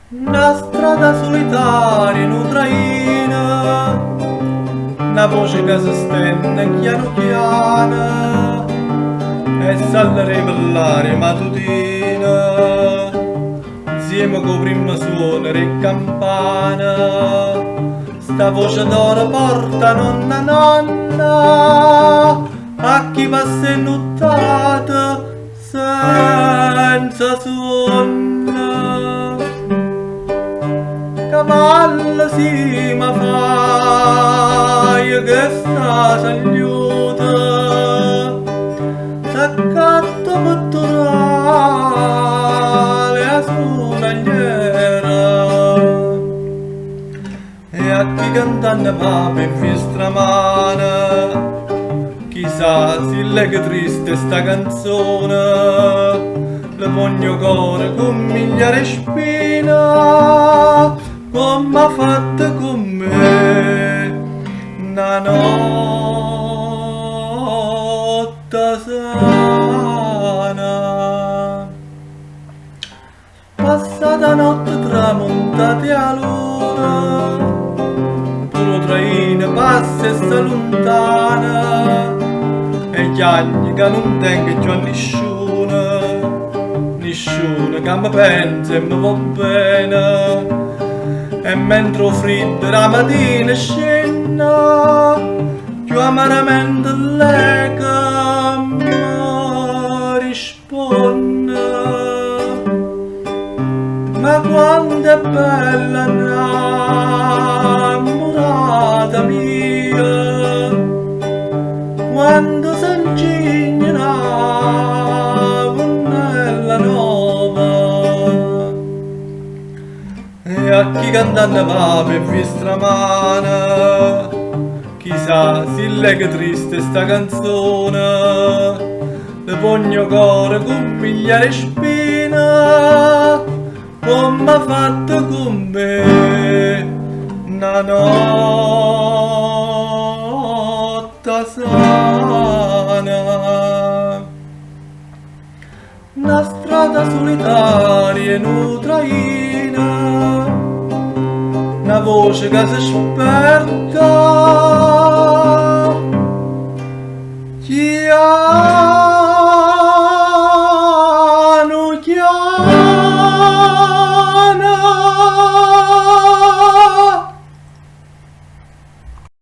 Una strada solitaria in Ucraina, una voce che si stende piano piano e salleremo l'aria mattutina, insieme con prima suono e campana. Sta voce d'oro porta nonna nonna a chi passa in nottata senza suono. Cavallo si ma fai che sta sagliuta, s'accatto pettorale a suonagliera e a chi cantando va per fiestra mana. Chissà se lega triste sta canzone, le pugno cuore con migliaia spina, come ha fatto con me una notte sana. Passata notte tramontati a luna, pure traina passa e sta lontana, e gli anni che non tengo già nessuno che mi pensa e mi va bene. E mentre freddo la mattina scena, più amaramente lei che mi risponde. Ma quanto è bella innamorata mia, quando s'ingegna una ponnella nuova. E a chi cantando va per fiestra mana, chissà se lega triste sta canzone, le pugno cuore con migliaia spina, come ha fatto con me una notte sana. Una strada solitaria in Ucraina, una voce che si sperda